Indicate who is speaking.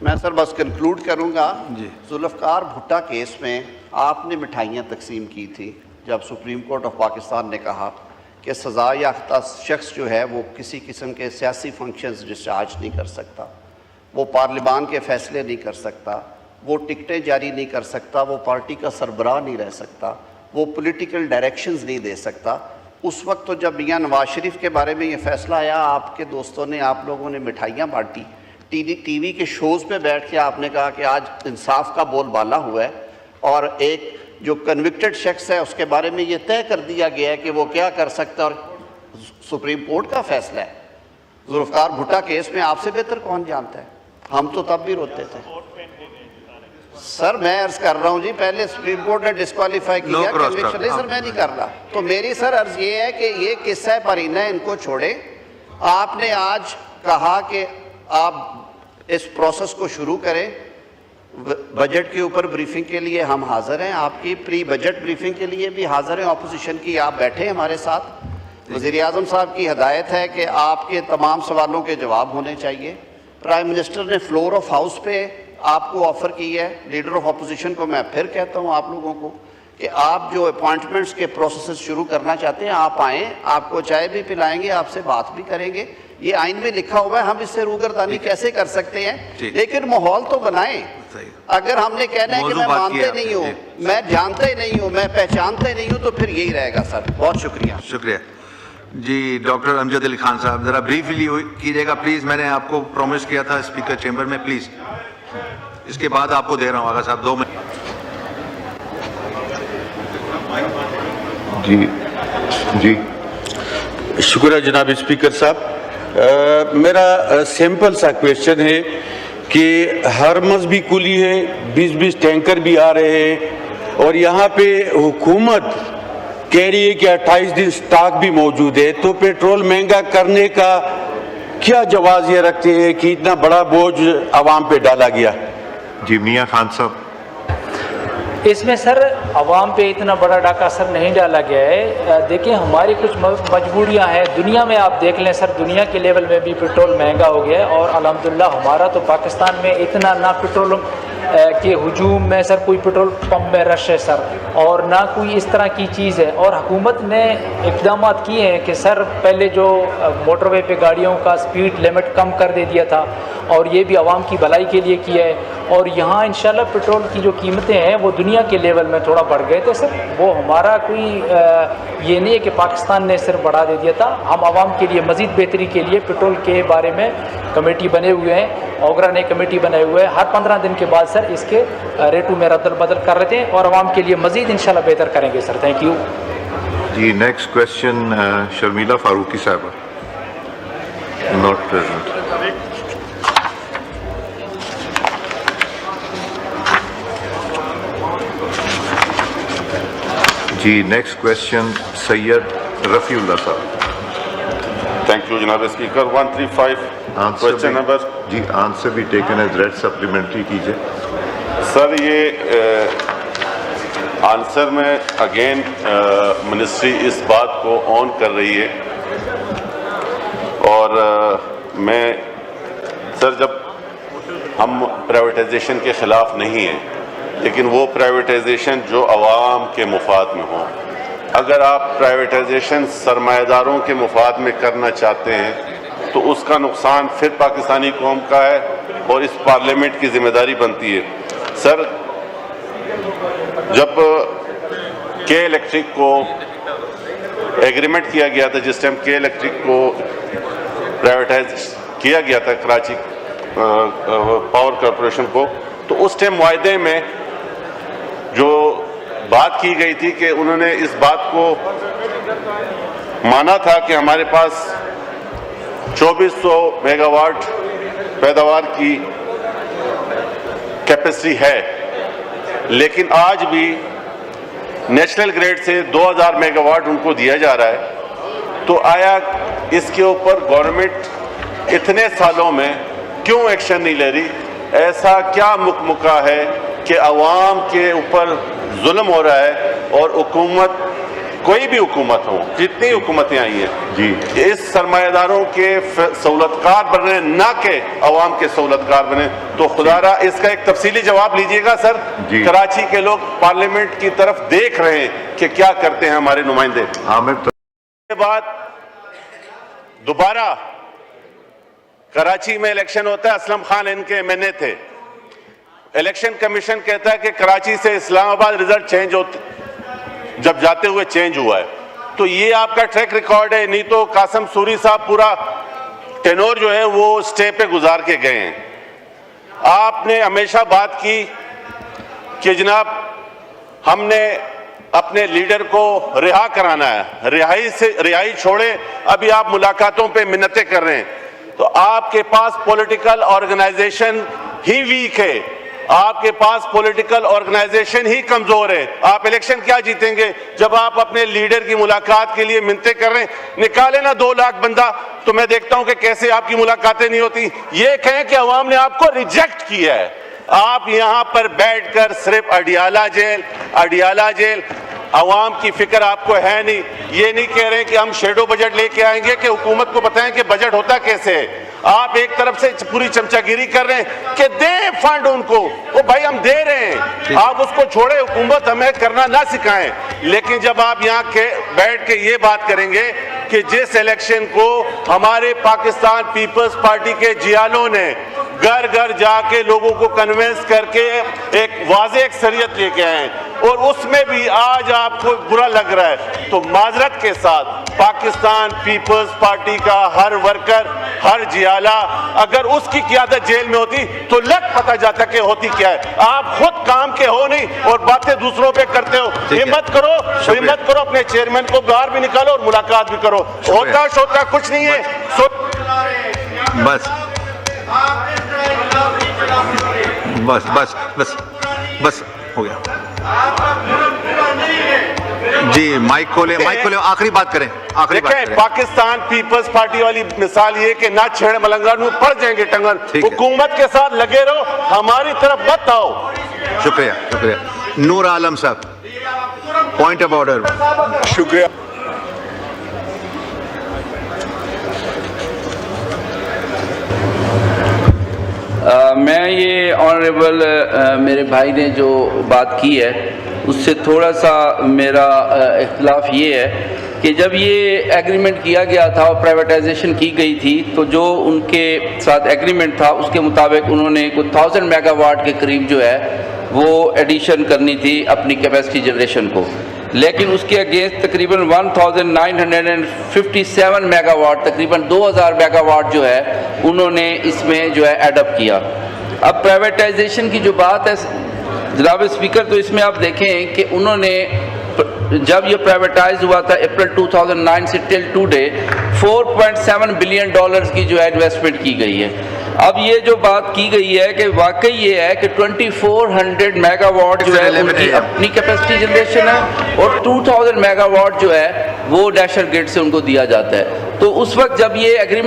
Speaker 1: میں سر بس کنکلوڈ کروں گا.
Speaker 2: جی.
Speaker 1: ذوالفقار بھٹا کیس میں آپ نے مٹھائیاں تقسیم کی تھی جب سپریم کورٹ آف پاکستان نے کہا کہ سزا یافتہ شخص جو ہے وہ کسی قسم کے سیاسی فنکشنز ڈسچارج نہیں کر سکتا, وہ پارلیمان کے فیصلے نہیں کر سکتا, وہ ٹکٹیں جاری نہیں کر سکتا, وہ پارٹی کا سربراہ نہیں رہ سکتا, وہ پولیٹیکل ڈائریکشنز نہیں دے سکتا. اس وقت تو جب میاں نواز شریف کے بارے میں یہ فیصلہ آیا, آپ کے دوستوں نے, آپ لوگوں نے مٹھائیاں بانٹی, ٹی وی کے شوز پہ بیٹھ کے آپ نے کہا کہ آج انصاف کا بول بالا ہوا ہے, اور ایک جو کنوکٹڈ شخص ہے اس کے بارے میں یہ طے کر دیا گیا ہے کہ وہ کیا کر سکتا ہے, اور سپریم کورٹ کا فیصلہ ہے. ذوالفقار بھٹا کیس میں آپ سے بہتر کون جانتا ہے؟ ہم تو تب بھی روتے تھے. سر میں عرض کر رہا ہوں جی, پہلے سپریم کورٹ نے ڈسکوالیفائی کیا کنوکشن. نہیں سر میں نہیں کر رہا. تو میری سر عرض یہ ہے کہ یہ قصہ پرینہ ہے, ان کو چھوڑیں. آپ نے آج کہا کہ آپ اس پروسیس کو شروع کریں, بجٹ کے اوپر بریفنگ کے لیے ہم حاضر ہیں, آپ کی پری بجٹ بریفنگ کے لیے بھی حاضر ہیں, اپوزیشن کی آپ بیٹھے ہمارے ساتھ. وزیر اعظم صاحب کی ہدایت ہے کہ آپ کے تمام سوالوں کے جواب ہونے چاہیے. پرائم منسٹر نے فلور آف ہاؤس پہ آپ کو آفر کی ہے. لیڈر آف اپوزیشن کو میں پھر کہتا ہوں آپ لوگوں کو کہ آپ جو اپوائنٹمنٹس کے پروسیسز شروع کرنا چاہتے ہیں آپ آئیں, آپ کو چائے بھی پلائیں گے, آپ سے بات بھی کریں گے. یہ آئین میں لکھا ہوا ہے, ہم اس سے روگردانی کیسے کر سکتے ہیں, لیکن ماحول تو بنائیں. اگر ہم نے کہنا ہے کہ میں مانتے نہیں ہوں, میں جانتے نہیں ہوں, میں پہچانتے نہیں ہوں, تو پھر یہی رہے گا. سر بہت شکریہ.
Speaker 2: شکریہ جی. ڈاکٹر امجد علی خان صاحب ذرا بریفلی کیجیے گا پلیز. میں نے آپ کو پرومس کیا تھا اسپیکر چیمبر میں, پلیز. اس کے بعد آپ کو دے رہا ہوں آغا صاحب 2 منٹ.
Speaker 3: جی شکریہ جناب اسپیکر صاحب. میرا سمپل سا کویشچن ہے کہ ہر مذہبی کلی ہے, 20 ٹینکر بھی آ رہے ہیں, اور یہاں پہ حکومت کہہ رہی ہے کہ 28 دن سٹاک بھی موجود ہے, تو پیٹرول مہنگا کرنے کا کیا جواز یہ رکھتے ہیں کہ اتنا بڑا بوجھ عوام پہ ڈالا گیا؟
Speaker 4: جی میاں خان صاحب.
Speaker 5: اس میں سر عوام پہ اتنا بڑا ڈاکہ اثر نہیں ڈالا گیا ہے. دیکھیں ہماری کچھ مجبوریاں ہیں. دنیا میں آپ دیکھ لیں سر, دنیا کے لیول میں بھی پیٹرول مہنگا ہو گیا ہے, اور الحمدللہ ہمارا تو پاکستان میں اتنا نہ پیٹرول کے ہجوم میں سر کوئی پیٹرول پمپ میں رش ہے سر, اور نہ کوئی اس طرح کی چیز ہے. اور حکومت نے اقدامات کیے ہیں کہ سر پہلے جو موٹر وے پہ گاڑیوں کا سپیڈ لمٹ کم کر دے دیا تھا, اور یہ بھی عوام کی بھلائی کے لیے کیا ہے. اور یہاں انشاءاللہ پیٹرول کی جو قیمتیں ہیں وہ دنیا کے لیول میں تھوڑا بڑھ گئے تھے سر. وہ ہمارا کوئی یہ نہیں ہے کہ پاکستان نے صرف بڑھا دے دیا تھا. ہم عوام کے لیے مزید بہتری کے لیے پیٹرول کے بارے میں کمیٹی بنے ہوئے ہیں, اوگرا نے کمیٹی بنائے ہوئے ہیں. ہر 15 دن کے بعد سر اس کے ریٹوں میں رد بدل کر رہے ہیں, اور عوام کے لیے مزید انشاءاللہ بہتر کریں گے سر. Thank you.
Speaker 4: جی نیکسٹ کویشچن شرمیلا فاروقی صاحبہ, ناٹ پریزنٹ. جی next question Syed Rafiullah صاحب.
Speaker 6: تھینک یو جناب اسپیکر. 135 question number.
Speaker 4: جی آنسر بھی ٹیکن ایز ریڈ, سپلیمنٹری کیجیے.
Speaker 6: سر یہ آنسر میں اگین منسٹری اس بات کو آن کر رہی ہے, اور میں سر جب ہم پرائیویٹائزیشن کے خلاف نہیں ہیں, لیکن وہ پرائیویٹائزیشن جو عوام کے مفاد میں ہوں. اگر آپ پرائیویٹائزیشن سرمایہ داروں کے مفاد میں کرنا چاہتے ہیں تو اس کا نقصان پھر پاکستانی قوم کا ہے, اور اس پارلیمنٹ کی ذمہ داری بنتی ہے. سر جب کے الیکٹرک کو ایگریمنٹ کیا گیا تھا, جس ٹائم کے الیکٹرک کو پرائیویٹائز کیا گیا تھا کراچی پاور کارپوریشن کو, تو اس ٹائم معاہدے میں جو بات کی گئی تھی کہ انہوں نے اس بات کو مانا تھا کہ ہمارے پاس 2400 میگا واٹ پیداوار کی کیپیسٹی ہے, لیکن آج بھی نیشنل گریڈ سے 2000 میگا واٹ ان کو دیا جا رہا ہے. تو آیا اس کے اوپر گورنمنٹ اتنے سالوں میں کیوں ایکشن نہیں لے رہی؟ ایسا کیا مکمکہ ہے کہ عوام کے اوپر ظلم ہو رہا ہے اور حکومت کوئی بھی حکومت ہو, جتنی حکومتیں آئی ہیں
Speaker 4: جی
Speaker 6: اس سرمایہ کے سہولتکار بنے نہ کہ عوام کے سہولتکار بنے. تو خدا را اس کا ایک تفصیلی جواب لیجئے گا سر.
Speaker 4: جی.
Speaker 6: کراچی کے لوگ پارلیمنٹ کی طرف دیکھ رہے ہیں کہ کیا کرتے ہیں ہمارے نمائندے.
Speaker 4: عامر
Speaker 6: کے بعد دوبارہ کراچی میں الیکشن ہوتا ہے. اسلم خان ان کے ایم این اے تھے. الیکشن کمیشن کہتا ہے کہ کراچی سے اسلام آباد ریزلٹ چینج ہوتے, جب جاتے ہوئے چینج ہوا ہے. تو یہ آپ کا ٹریک ریکارڈ ہے. نہیں تو قاسم سوری صاحب پورا ٹینور جو ہے وہ اسٹے پہ گزار کے گئے ہیں. آپ نے ہمیشہ بات کی کہ جناب ہم نے اپنے لیڈر کو رہا کرانا ہے, رہائی چھوڑے. ابھی آپ ملاقاتوں پہ منتیں کر رہے ہیں. تو آپ کے پاس پولیٹیکل آرگنائزیشن ہی ویک ہے, آپ کے پاس پولیٹیکل آرگنائزیشن ہی کمزور ہے. آپ الیکشن کیا جیتیں گے جب آپ اپنے لیڈر کی ملاقات کے لیے منتیں کر رہے ہیں؟ نکالے نا 2 لاکھ بندہ, تو میں دیکھتا ہوں کہ کیسے آپ کی ملاقاتیں نہیں ہوتی. یہ کہیں کہ عوام نے آپ کو ریجیکٹ کیا ہے. آپ یہاں پر بیٹھ کر صرف اڈیالہ جیل, عوام کی فکر آپ کو ہے نہیں. یہ نہیں کہہ رہے کہ ہم شیڈو بجٹ لے کے آئیں گے کہ حکومت کو بتائیں کہ بجٹ ہوتا کیسے ہے. آپ ایک طرف سے پوری چمچہ گیری کر رہے ہیں کہ دیں فنڈ ان کو. وہ بھائی ہم دے رہے ہیں, آپ اس کو چھوڑے, حکومت ہمیں کرنا نہ سکھائیں. لیکن جب آپ یہاں بیٹھ کے یہ بات کریں گے کہ جس الیکشن کو ہمارے پاکستان پیپلز پارٹی کے جیالوں نے گھر گھر جا کے لوگوں کو کنونس کر کے ایک واضح اکثریت لے کے آئے ہیں, اور اس میں بھی آج آپ کو برا لگ رہا ہے, تو معذرت کے ساتھ پاکستان پیپلز پارٹی کا ہر ورکر, ہر جیالہ, اگر اس کی قیادت جیل میں ہوتی تو پتہ جاتا کہ ہوتی کیا ہے. آپ خود کام کے ہو نہیں اور باتیں دوسروں پہ کرتے ہو. ہمت کرو, اپنے چیئرمین کو باہر بھی نکالو اور ملاقات بھی کرو. ہوتا کچھ نہیں ہے.
Speaker 2: بس ہو گیا. جی مائک کھولے, آخری بات کریں.
Speaker 6: دیکھیں, پاکستان پیپلز پارٹی والی مثال یہ کہ نہ چھیڑ ملنگان میں پڑ جائیں گے ٹنگن. حکومت کے ساتھ لگے رہو, ہماری طرف مت آؤ.
Speaker 2: شکریہ. نور عالم صاحب, پوائنٹ آف آرڈر.
Speaker 7: شکریہ. میں یہ آنریبل میرے بھائی نے جو بات کی ہے اس سے تھوڑا سا میرا اختلاف یہ ہے کہ جب یہ ایگریمنٹ کیا گیا تھا اور پرائیویٹائزیشن کی گئی تھی تو جو ان کے ساتھ ایگریمنٹ تھا اس کے مطابق انہوں نے کوئی 1000 میگا واٹ کے قریب جو ہے وہ ایڈیشن کرنی تھی اپنی کیپیسٹی جنریشن کو. لیکن اس کے اگینسٹ تقریباً 1957 میگا واٹ, تقریباً 2000 میگا واٹ جو ہے انہوں نے اس میں جو ہے ایڈ اپ کیا. اب پرائیویٹائزیشن کی جو بات ہے جناب اسپیکر, تو اس میں آپ دیکھیں کہ انہوں نے جب یہ پرائیویٹائز ہوا تھا اپریل 2009 سے ٹل ٹوڈے $4.7 بلین کی جو ہے انویسٹمنٹ کی گئی ہے. اب یہ جو بات کی گئی ہے کہ واقعی یہ ہے کہ 2400 میگا واٹ جو ہے ان کی اپنی کیپیسٹی جنریشن ہے اور 2000 میگا واٹ جو ہے وہ نیشنل گرڈ سے ان کو دیا جاتا ہے. تو اس وقت جب یہ ایگریمنٹ